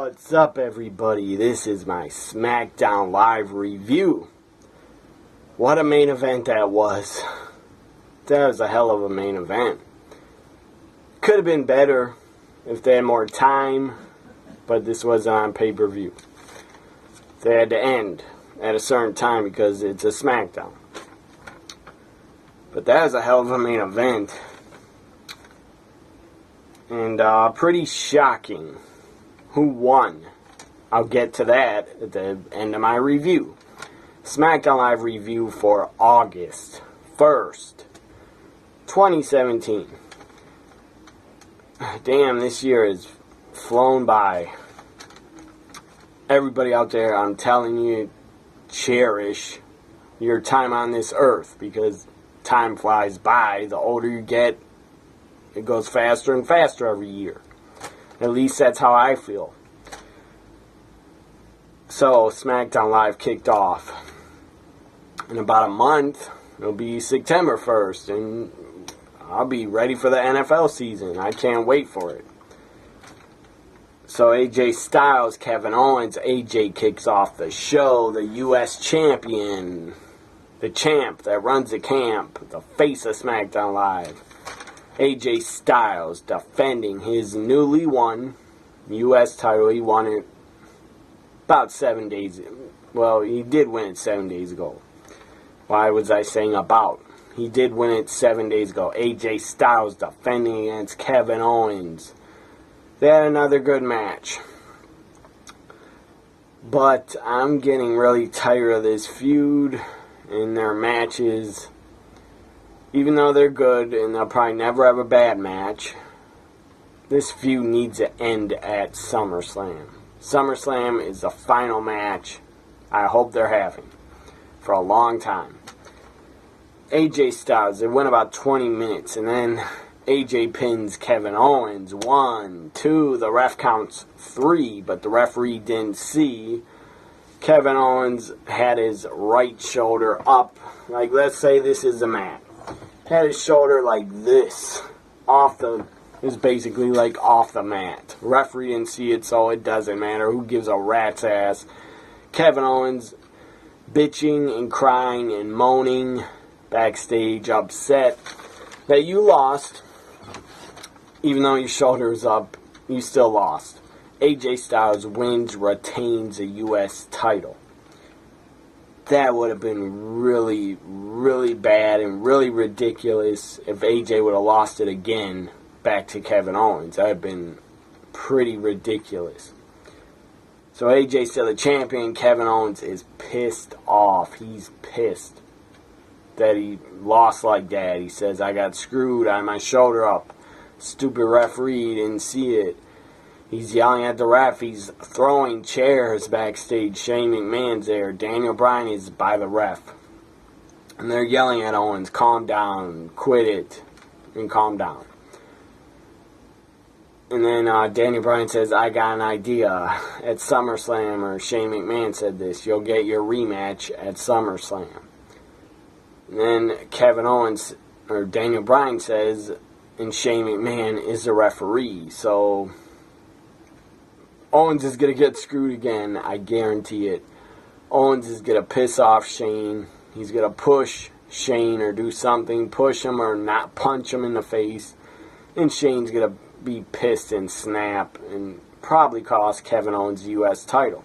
What's up, everybody? This is my SmackDown Live review. What a main event that was. That was a hell of a main event. Could have been better if they had more time, but this wasn't on pay-per-view. They had to end at a certain time because it's a SmackDown. But that was a hell of a main event. And pretty shocking. Who won? I'll get to that at the end of my review. SmackDown Live review for August 1st, 2017. Damn, this year has flown by. Everybody out there, I'm telling you, cherish your time on this earth because time flies by. The older you get, it goes faster and faster every year. At least that's how I feel. So, SmackDown Live kicked off. In about a month, it'll be September 1st, and I'll be ready for the NFL season. I can't wait for it. So, AJ Styles, Kevin Owens, AJ kicks off the show, the U.S. champion, the champ that runs the camp, the face of SmackDown Live. AJ Styles defending his newly won U.S. title. He won it about 7 days. Well, he did win it 7 days ago. Why was I saying about? He did win it 7 days ago. AJ Styles defending against Kevin Owens. They had another good match. But I'm getting really tired of this feud and their matches. Even though they're good and they'll probably never have a bad match, this feud needs to end at SummerSlam. SummerSlam is the final match I hope they're having for a long time. AJ Styles, it went about 20 minutes, and then AJ pins Kevin Owens. 1, 2, the ref counts 3, but the referee didn't see. Kevin Owens had his right shoulder up. Like, let's say this is the mat. Had his shoulder like this, it was basically like off the mat. Referee didn't see it, so it doesn't matter. Who gives a rat's ass? Kevin Owens bitching and crying and moaning backstage, upset that you lost. Even though your shoulder is up, you still lost. AJ Styles wins, retains the U.S. title. That would have been really, really bad and really ridiculous if AJ would have lost it again back to Kevin Owens. That would have been pretty ridiculous. So AJ's still the champion. Kevin Owens is pissed off. He's pissed that he lost like that. He says, I got screwed. I had my shoulder up. Stupid referee didn't see it. He's yelling at the ref. He's throwing chairs backstage. Shane McMahon's there. Daniel Bryan is by the ref. And they're yelling at Owens, calm down, quit it, and calm down. And then Daniel Bryan says, I got an idea. At SummerSlam, or Shane McMahon said this, you'll get your rematch at SummerSlam. And then Kevin Owens, or Daniel Bryan says, and Shane McMahon is the referee. So Owens is going to get screwed again. I guarantee it. Owens is going to piss off Shane. He's going to push Shane or do something. Push him or not punch him in the face. And Shane's going to be pissed and snap and probably cost Kevin Owens the U.S. title.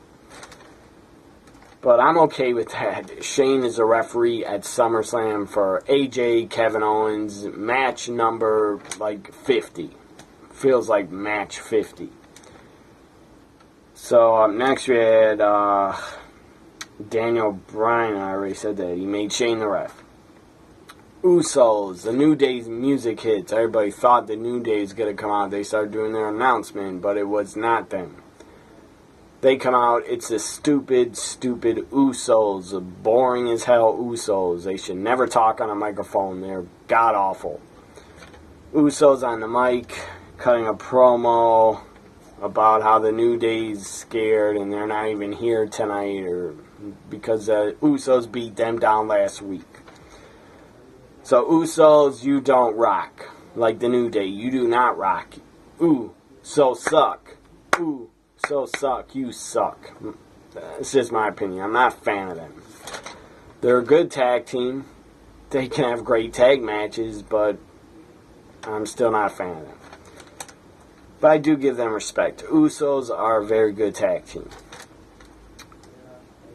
But I'm okay with that. Shane is a referee at SummerSlam for AJ, Kevin Owens, match number like 50. Feels like match 50. So up next we had Daniel Bryan. I already said that. He made Shane the ref. Usos. The New Day's music hits. Everybody thought the New Day was going to come out. They started doing their announcement, but it was not them. They come out. It's the stupid, stupid Usos. Boring as hell Usos. They should never talk on a microphone. They're god-awful. Usos on the mic, cutting a promo about how the New Day's scared and they're not even here tonight or because the Usos beat them down last week. So Usos, you don't rock like the New Day. You do not rock. Ooh, so suck. Ooh, So suck. You suck. It's just my opinion. I'm not a fan of them. They're a good tag team. They can have great tag matches, but I'm still not a fan of them. But I do give them respect. Usos are a very good tag team.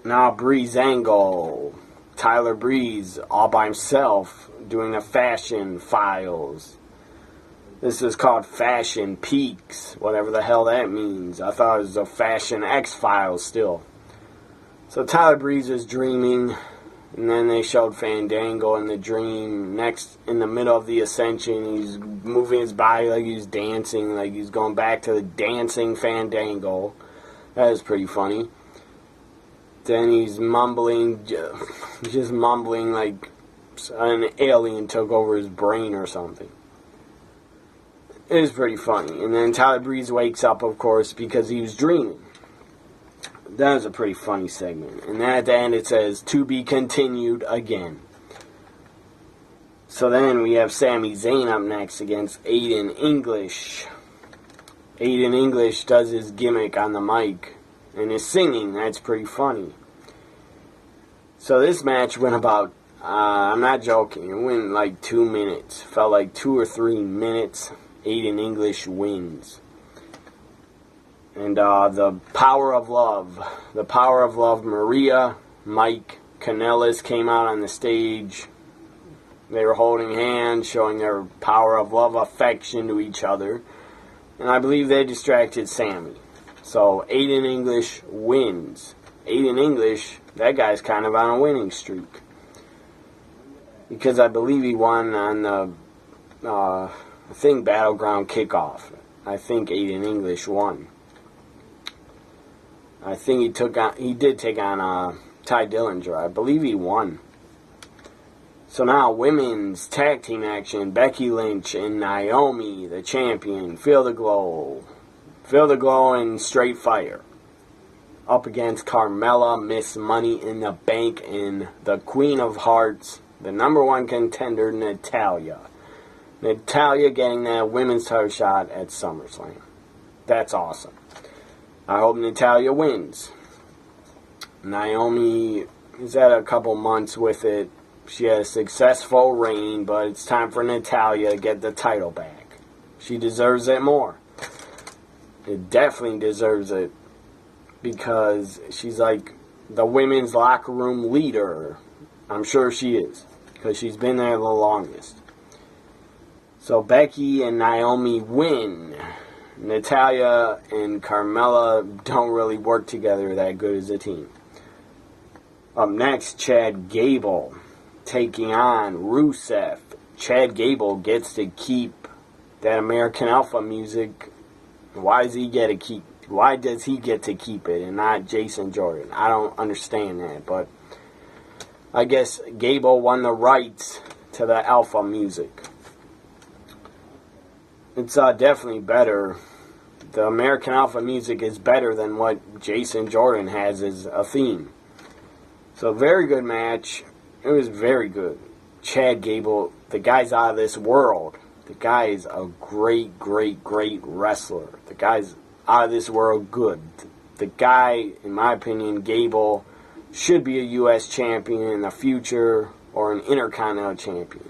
Now Breezango, Tyler Breeze, all by himself, doing the Fashion Files. This is called Fashion Peaks, whatever the hell that means. I thought it was a Fashion X-Files still. So Tyler Breeze is dreaming, and then they showed Fandango in the dream. Next, in the middle of the Ascension, he's moving his body like he's dancing, like he's going back to the dancing Fandango. That is pretty funny. Then he's mumbling, just mumbling like an alien took over his brain or something. It is pretty funny. And then Tyler Breeze wakes up, of course, because he was dreaming. That was a pretty funny segment. And then at the end it says, to be continued again. So then we have Sami Zayn up next against Aiden English. Aiden English does his gimmick on the mic and is singing. That's pretty funny. So this match went about, I'm not joking, it went like 2 minutes. Felt like 2 or 3 minutes. Aiden English wins. And the Power of Love, Maria, Mike, Kanellis came out on the stage. They were holding hands, showing their power of love, affection to each other. And I believe they distracted Sammy. So Aiden English wins. Aiden English, that guy's kind of on a winning streak. Because I believe he won on the, I think, Battleground Kickoff. I think Aiden English won. I think he did take on Ty Dillinger. I believe he won. So now, women's tag team action. Becky Lynch and Naomi, the champion. Feel the glow. Feel the glow and straight fire. Up against Carmella, Miss Money in the Bank, and the Queen of Hearts, the #1 contender, Natalya. Natalya getting that women's title shot at SummerSlam. That's awesome. I hope Natalya wins. Naomi is at a couple months with it. She had a successful reign, but it's time for Natalya to get the title back. She deserves it more. It definitely deserves it because she's like the women's locker room leader. I'm sure she is because she's been there the longest. So Becky and Naomi win. Natalya and Carmella don't really work together that good as a team. Up next, Chad Gable taking on Rusev. Chad Gable gets to keep that American Alpha music. Why does he get to keep it and not Jason Jordan? I don't understand that, but I guess Gable won the rights to the Alpha music. It's definitely better. The American Alpha music is better than what Jason Jordan has as a theme. So very good match. It was very good. Chad Gable, the guy's out of this world. The guy is a great, great, great wrestler. The guy's out of this world good. The guy, in my opinion, Gable, should be a U.S. champion in the future or an Intercontinental champion.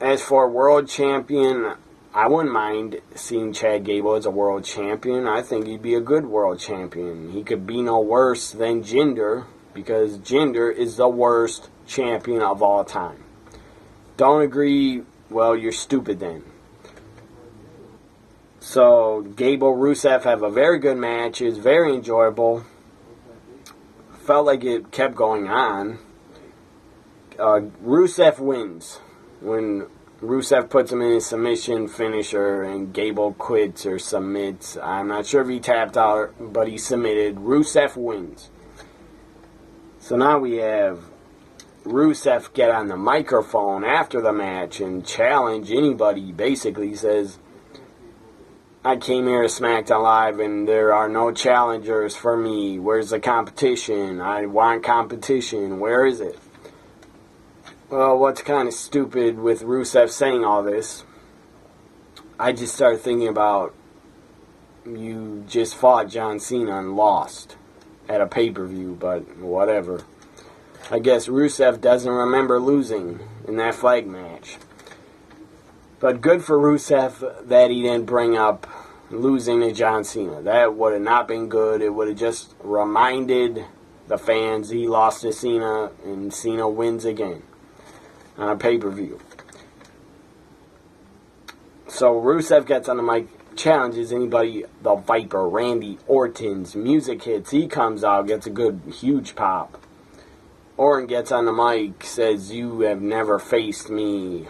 As for world champion, I wouldn't mind seeing Chad Gable as a world champion. I think he'd be a good world champion. He could be no worse than Jinder, because Jinder is the worst champion of all time. Don't agree? Well, you're stupid then. So, Gable, Rusev have a very good match. It was very enjoyable. Felt like it kept going on. Rusev wins. When Rusev puts him in his submission finisher and Gable quits or submits. I'm not sure if he tapped out, but he submitted. Rusev wins. So now we have Rusev get on the microphone after the match and challenge anybody. Basically says, I came here to SmackDown Live and there are no challengers for me. Where's the competition? I want competition. Where is it? Well, what's kind of stupid with Rusev saying all this, I just started thinking about you just fought John Cena and lost at a pay-per-view, but whatever. I guess Rusev doesn't remember losing in that flag match. But good for Rusev that he didn't bring up losing to John Cena. That would have not been good. It would have just reminded the fans he lost to Cena, and Cena wins again on a pay-per-view. So Rusev gets on the mic, challenges anybody, the Viper, Randy Orton's music hits. He comes out, gets a good, huge pop. Orton gets on the mic, says, "You have never faced me,"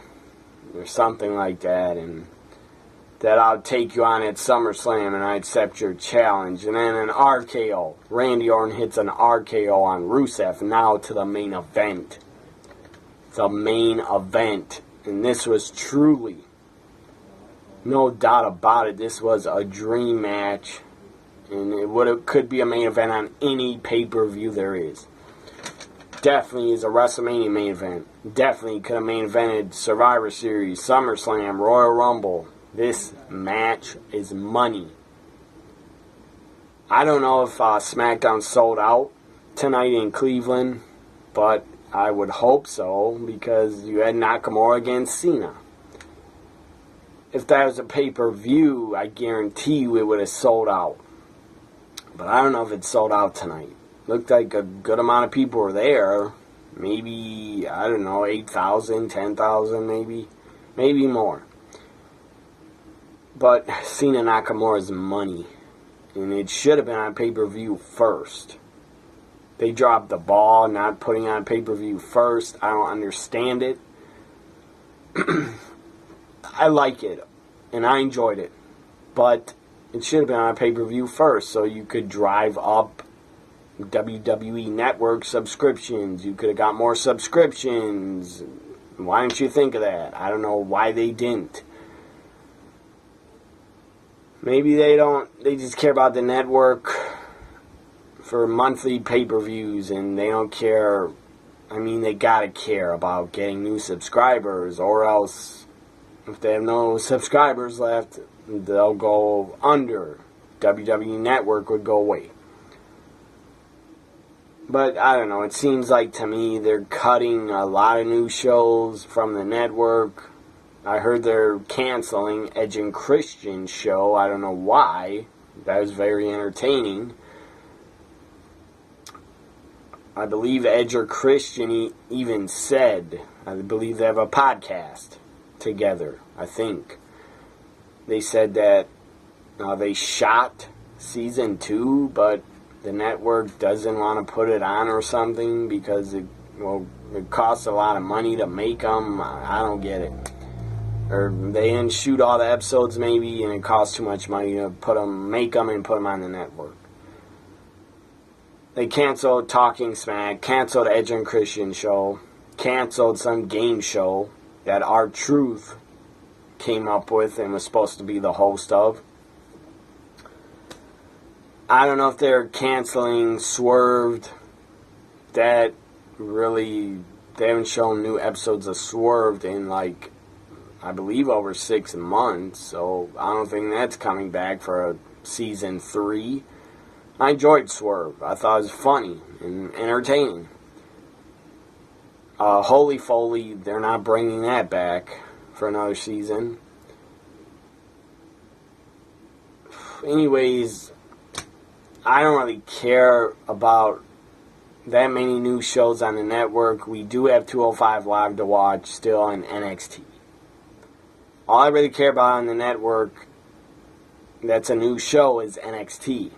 or something like that, and that I'll take you on at SummerSlam and I accept your challenge. And then an RKO. Randy Orton hits an RKO on Rusev. Now to the main event. The main event. And this was truly, no doubt about it, this was a dream match. And it could be a main event on any pay-per-view there is. Definitely is a WrestleMania main event. Definitely could have main evented Survivor Series, SummerSlam, Royal Rumble. This match is money. I don't know if SmackDown sold out tonight in Cleveland, but I would hope so, because you had Nakamura against Cena. If that was a pay-per-view, I guarantee you it would have sold out. But I don't know if it sold out tonight. Looked like a good amount of people were there. Maybe, I don't know, 8,000, 10,000 maybe. Maybe more. But Cena Nakamura's money. And it should have been on pay-per-view first. They dropped the ball, not putting on pay-per-view first. I don't understand it. I like it. And I enjoyed it. But it should have been on pay-per-view first, so you could drive up WWE Network subscriptions. You could have got more subscriptions. Why didn't you think of that? I don't know why they didn't. Maybe they just care about the network for monthly pay-per-views, and they don't care. I mean, they gotta care about getting new subscribers, or else if they have no subscribers left, they'll go under. WWE Network would go away. But I don't know, it seems like to me they're cutting a lot of new shows from the network. I heard they're canceling Edge and Christian's show. I don't know why. That was very entertaining. I believe Edge or Christian even said, I believe they have a podcast together, I think. They said that they shot season 2, but the network doesn't want to put it on or something because it costs a lot of money to make them. I don't get it. Or they didn't shoot all the episodes maybe, and it costs too much money to make them and put them on the network. They canceled Talking Smack, canceled Edge and Christian show, canceled some game show that R-Truth came up with and was supposed to be the host of. I don't know if they're canceling Swerved. That really, they haven't shown new episodes of Swerved in I believe over 6 months, so I don't think that's coming back for a season 3. I enjoyed Swerve. I thought it was funny and entertaining. Holy Foley, they're not bringing that back for another season. Anyways, I don't really care about that many new shows on the network. We do have 205 Live to watch still in NXT. All I really care about on the network that's a new show is NXT.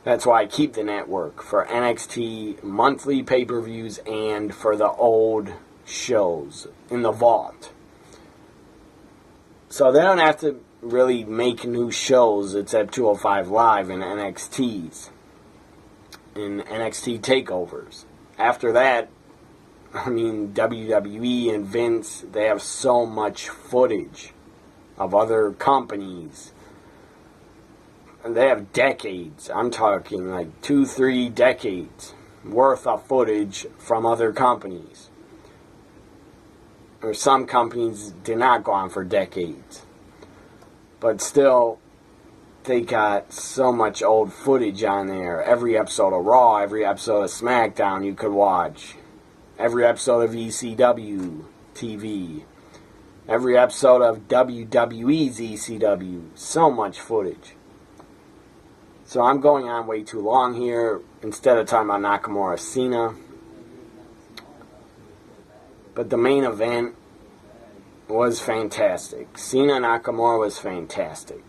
That's why I keep the network, for NXT monthly pay-per-views and for the old shows in the vault. So they don't have to really make new shows except 205 Live and NXTs. And NXT takeovers. After that, I mean, WWE and Vince, they have so much footage of other companies. And they have decades. I'm talking 2-3 decades worth of footage from other companies. Or some companies did not go on for decades. But still, they got so much old footage on there. Every episode of Raw, every episode of SmackDown you could watch. Every episode of ECW TV. Every episode of WWE's ECW. So much footage. So I'm going on way too long here. Instead of talking about Nakamura, Cena. But the main event was fantastic. Cena Nakamura was fantastic.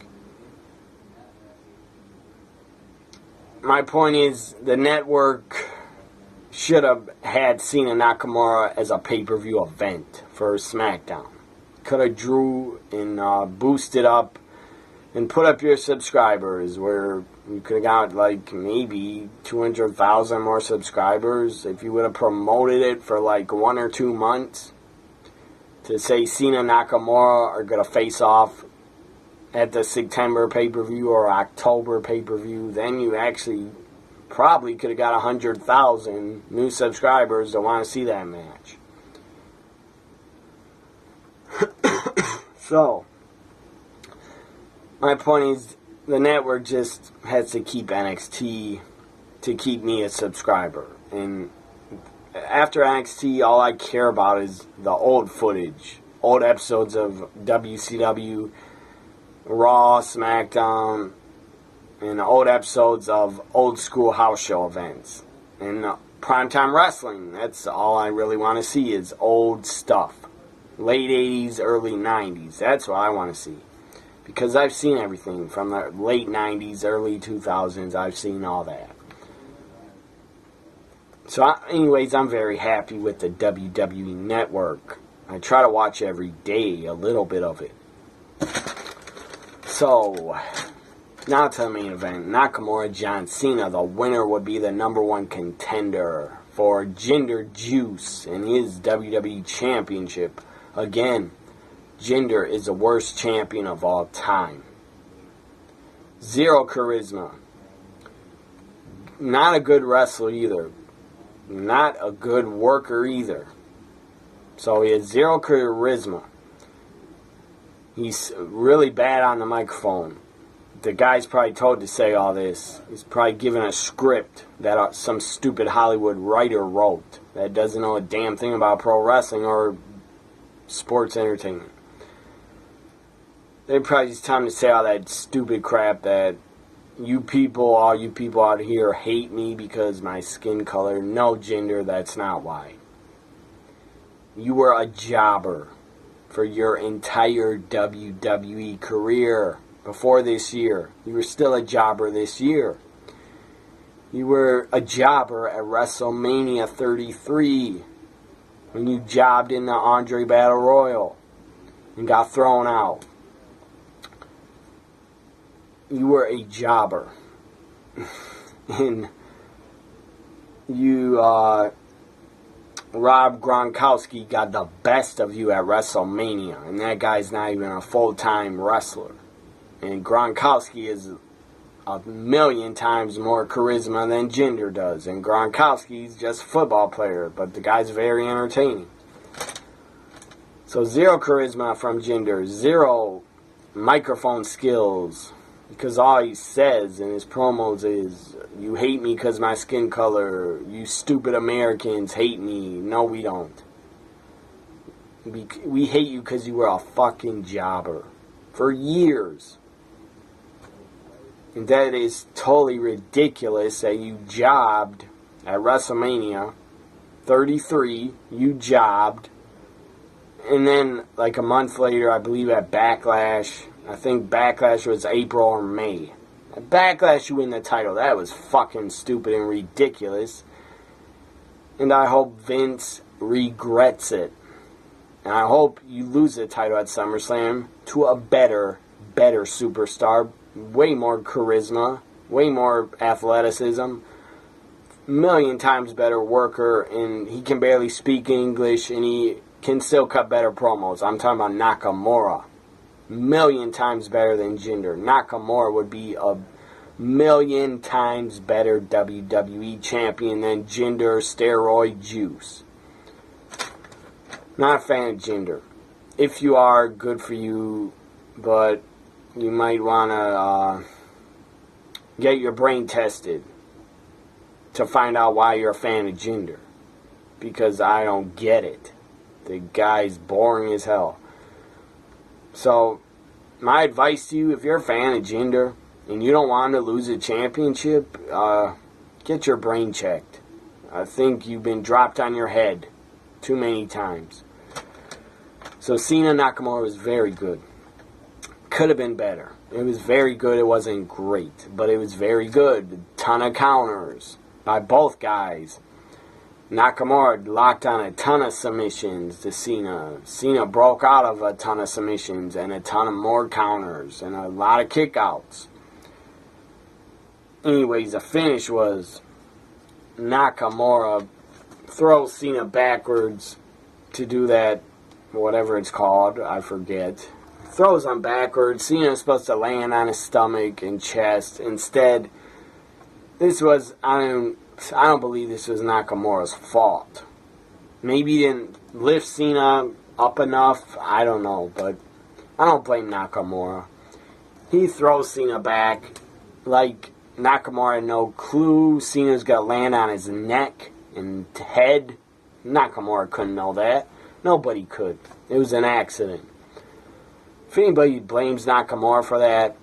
My point is, the network should have had Cena Nakamura as a pay-per-view event for SmackDown. Could have drew and boosted up and put up your subscribers, where you could have got like maybe 200,000 more subscribers if you would have promoted it for like 1 or 2 months. To say Cena Nakamura are going to face off at the September pay-per-view or October pay-per-view, then you actually probably could have got 100,000 new subscribers that want to see that match. So, my point is, the network just has to keep NXT to keep me a subscriber. And after NXT, all I care about is the old footage. Old episodes of WCW, Raw, SmackDown, and old episodes of old school house show events. And primetime wrestling, that's all I really want to see is old stuff. Late 80s, early 90s, that's what I want to see. Because I've seen everything from the late 90s, early 2000s, I've seen all that. So anyways, I'm very happy with the WWE Network. I try to watch every day, a little bit of it. So, now to the main event. Nakamura, John Cena. The winner would be the #1 contender for Jinder Juice in his WWE Championship. Again, Jinder is the worst champion of all time. Zero charisma. Not a good wrestler either. Not a good worker either. So he has zero charisma. He's really bad on the microphone. The guy's probably told to say all this. He's probably given a script that some stupid Hollywood writer wrote that doesn't know a damn thing about pro wrestling or sports entertainment. They probably just tell him to say all that stupid crap that all you people out here hate me because my skin color. No, Jinder, that's not why. You were a jobber for your entire WWE career before this year. You were still a jobber this year. You were a jobber at WrestleMania 33 when you jobbed in the Andre Battle Royal and got thrown out. You were a jobber. And you, Rob Gronkowski got the best of you at WrestleMania, and that guy's not even a full-time wrestler. And Gronkowski is a million times more charisma than Jinder does, and Gronkowski's just a football player, but the guy's very entertaining. So zero charisma from Jinder, zero microphone skills, because all he says in his promos is, you hate me because my skin color, you stupid Americans hate me. No, we don't. We hate you because you were a fucking jobber for years. And that is totally ridiculous that you jobbed at WrestleMania 33, you jobbed, and then like a month later, I believe at Backlash, I think Backlash was April or May. At Backlash, you win the title. That was fucking stupid and ridiculous. And I hope Vince regrets it. And I hope you lose the title at SummerSlam to a better superstar. Way more charisma. Way more athleticism. Million times better worker. And he can barely speak English. And he can still cut better promos. I'm talking about Nakamura. Million times better than Jinder. Nakamura would be a million times better WWE champion than Jinder steroid juice. Not a fan of Jinder. If you are, good for you, but you might want to get your brain tested to find out why you're a fan of Jinder. Because I don't get it. The guy's boring as hell. So, my advice to you, if you're a fan of Jinder and you don't want him to lose a championship, get your brain checked. I think you've been dropped on your head too many times. So Cena Nakamura was very good. Could have been better. It was very good. It wasn't great, but it was very good. A ton of counters by both guys. Nakamura locked on a ton of submissions to Cena. Cena broke out of a ton of submissions and a ton of more counters and a lot of kickouts. Anyways, the finish was Nakamura throws Cena backwards to do that, whatever it's called, I forget. Throws him backwards. Cena's supposed to land on his stomach and chest. Instead, this was, I don't believe this was Nakamura's fault. Maybe he didn't lift Cena up enough. I don't know, but I don't blame Nakamura. He throws Cena back like Nakamura had no clue Cena's going to land on his neck and head. Nakamura couldn't know that. Nobody could. It was an accident. If anybody blames Nakamura for that,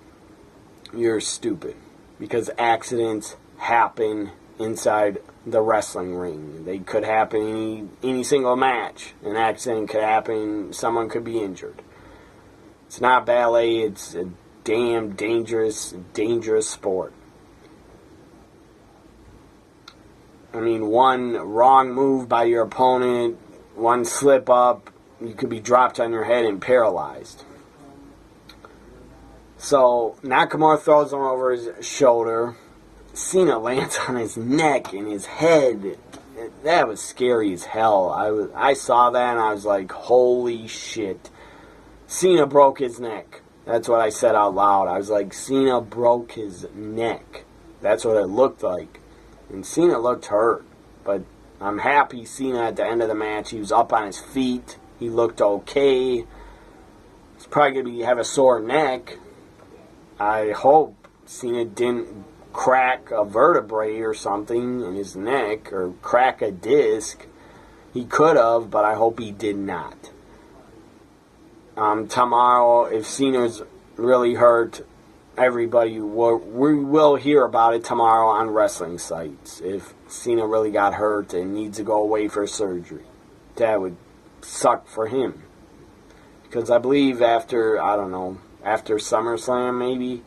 you're stupid. Because accidents happen inside the wrestling ring. They could happen in any single match. An accident could happen. Someone could be injured. It's not ballet. It's a damn dangerous sport. I mean, one wrong move by your opponent, one slip up, you could be dropped on your head and paralyzed. So, Nakamura throws him over his shoulder. Cena lands on his neck and his head. That was scary as hell. I saw that and I was like, holy shit. Cena broke his neck. That's what I said out loud. I was like, Cena broke his neck. That's what it looked like. And Cena looked hurt. But I'm happy Cena at the end of the match, he was up on his feet. He looked okay. He's probably going to have a sore neck. I hope Cena didn't crack a vertebrae or something in his neck or crack a disc. He could have, but I hope he did not. Tomorrow, if Cena's really hurt, we will hear about it tomorrow on wrestling sites. If Cena really got hurt and needs to go away for surgery, that would suck for him. Because I believe after SummerSlam maybe,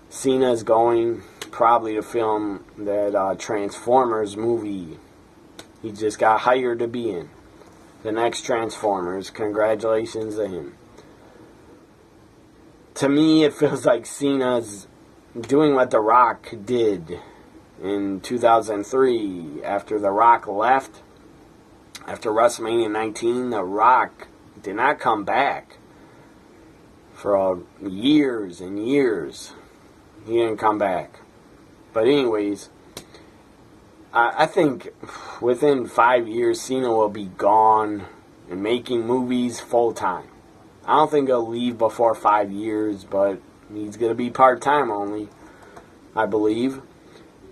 Cena's going probably to film that Transformers movie he just got hired to be in. The next Transformers. Congratulations to him. To me, it feels like Cena's doing what The Rock did in 2003. After The Rock left, after WrestleMania 19, The Rock did not come back for years and years. He didn't come back. But anyways, I think within 5 years, Cena will be gone and making movies full time. I don't think he'll leave before 5 years, but he's going to be part-time only, I believe.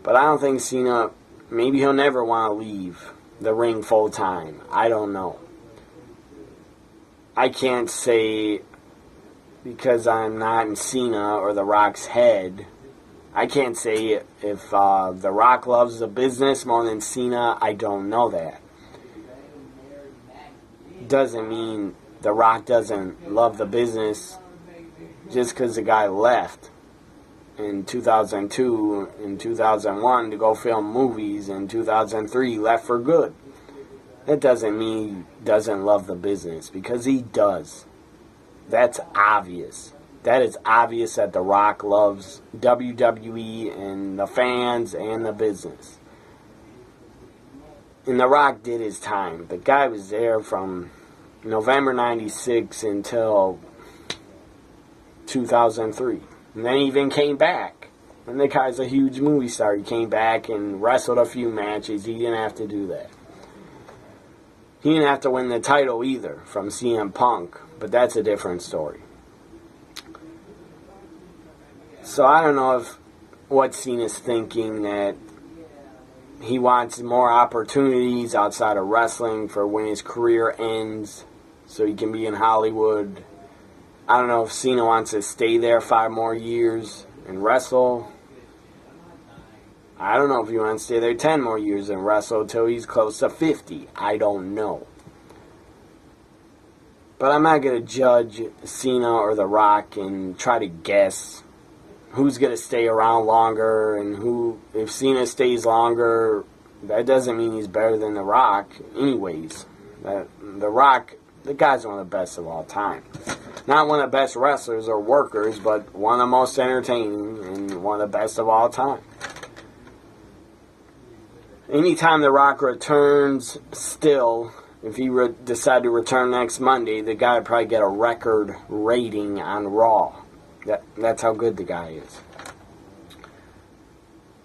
But I don't think Cena, maybe he'll never want to leave the ring full-time. I don't know. I can't say, because I'm not in Cena or The Rock's head, I can't say if The Rock loves the business more than Cena. I don't know that. Doesn't mean The Rock doesn't love the business just because the guy left in 2002 and 2001 to go film movies, and 2003 left for good. That doesn't mean he doesn't love the business, because he does. That's obvious. That is obvious that The Rock loves WWE and the fans and the business. And The Rock did his time. The guy was there from November 96 until 2003. And then he even came back. And the guy's a huge movie star. He came back and wrestled a few matches. He didn't have to do that. He didn't have to win the title either from CM Punk. But that's a different story. So I don't know if what Cena's thinking, that he wants more opportunities outside of wrestling for when his career ends so he can be in Hollywood. I don't know if Cena wants to stay there 5 more years and wrestle. I don't know if he wants to stay there 10 more years and wrestle until he's close to 50. I don't know. But I'm not going to judge Cena or The Rock and try to guess who's going to stay around longer and who. If Cena stays longer, that doesn't mean he's better than The Rock. Anyways, The Rock, the guy's one of the best of all time. Not one of the best wrestlers or workers, but one of the most entertaining and one of the best of all time. Anytime The Rock returns, still, if he decide to return next Monday, the guy would probably get a record rating on Raw. That's how good the guy is.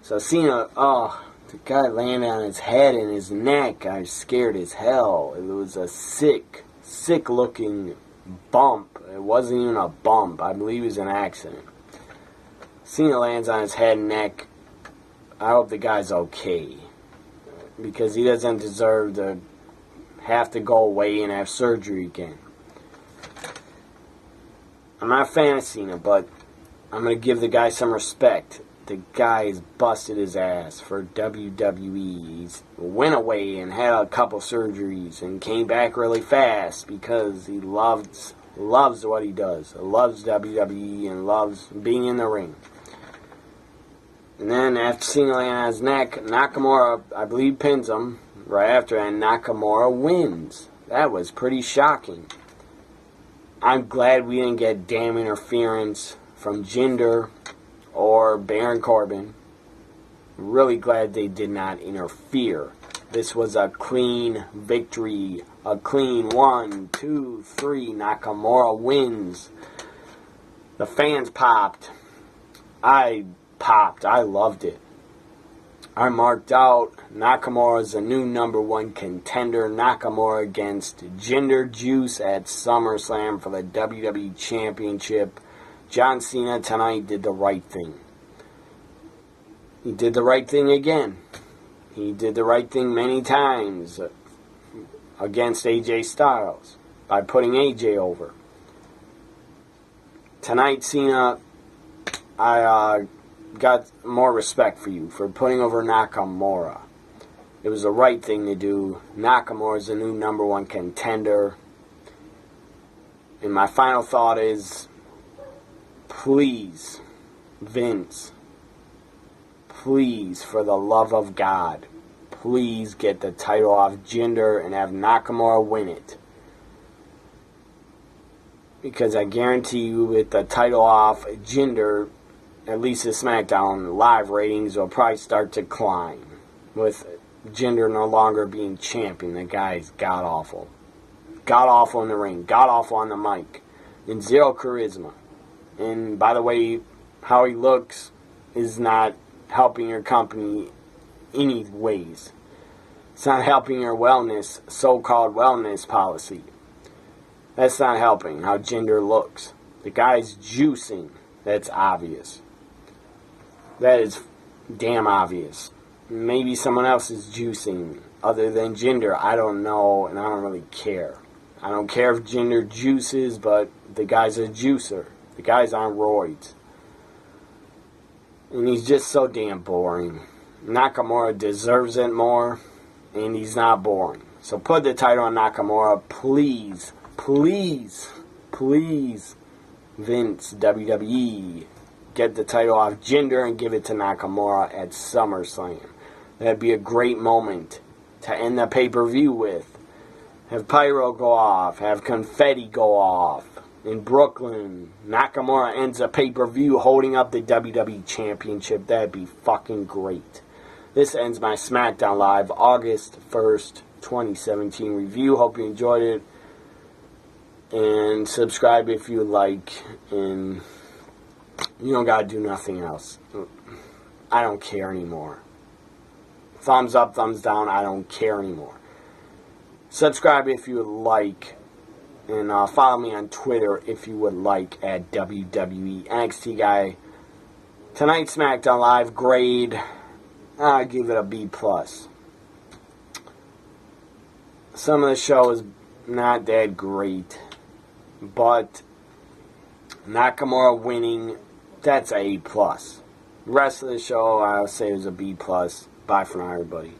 So Cena, the guy landed on his head and his neck. I was scared as hell. It was a sick looking bump. It wasn't even a bump. I believe it was an accident. Cena lands on his head and neck. I hope the guy's okay, because he doesn't deserve to have to go away and have surgery again. I'm not a fan of Cena, but I'm going to give the guy some respect. The guy has busted his ass for WWE. He's went away and had a couple surgeries and came back really fast because he loves what he does. He loves WWE and loves being in the ring. And then after Cena landing on his neck, Nakamura, I believe, pins him. Right after that, Nakamura wins. That was pretty shocking. I'm glad we didn't get damn interference from Jinder or Baron Corbin. Really glad they did not interfere. This was a clean victory. A clean 1, 2, 3. Nakamura wins. The fans popped. I popped. I loved it. I marked out Nakamura as a new #1 contender. Nakamura against Jinder Juice at SummerSlam for the WWE Championship. John Cena tonight did the right thing. He did the right thing again. He did the right thing many times against AJ Styles by putting AJ over. Tonight, Cena, I got more respect for you for putting over Nakamura. It was the right thing to do. Nakamura is the new #1 contender. And my final thought is, please, Vince, please, for the love of God, please get the title off Jinder and have Nakamura win it. Because I guarantee you, with the title off Jinder, at least the SmackDown live ratings will probably start to climb. With Jinder no longer being champion, the guy's god-awful. God-awful in the ring, god-awful on the mic, and zero charisma. And by the way, how he looks is not helping your company any ways. It's not helping your wellness, so-called wellness policy. That's not helping how Jinder looks. The guy's juicing. That's obvious. That is damn obvious. Maybe someone else is juicing other than Jinder. I don't know, and I don't really care. I don't care if Jinder juices, but the guy's a juicer. The guy's on roids. And he's just so damn boring. Nakamura deserves it more, and he's not boring. So put the title on Nakamura, please. Please. Please. Vince, WWE. Get the title off Jinder and give it to Nakamura at SummerSlam. That'd be a great moment to end the pay-per-view with. Have pyro go off. Have confetti go off. In Brooklyn, Nakamura ends the pay-per-view holding up the WWE Championship. That'd be fucking great. This ends my SmackDown Live August 1st, 2017 review. Hope you enjoyed it. And subscribe if you like. And you don't gotta do nothing else. I don't care anymore. Thumbs up, thumbs down, I don't care anymore. Subscribe if you would like. And follow me on Twitter if you would like at WWE NXT Guy Tonight's SmackDown Live grade, I give it a B+. Some of the show is not that great, but Nakamura winning, that's a A+. The rest of the show, I would say, is a B+. Bye for now, everybody.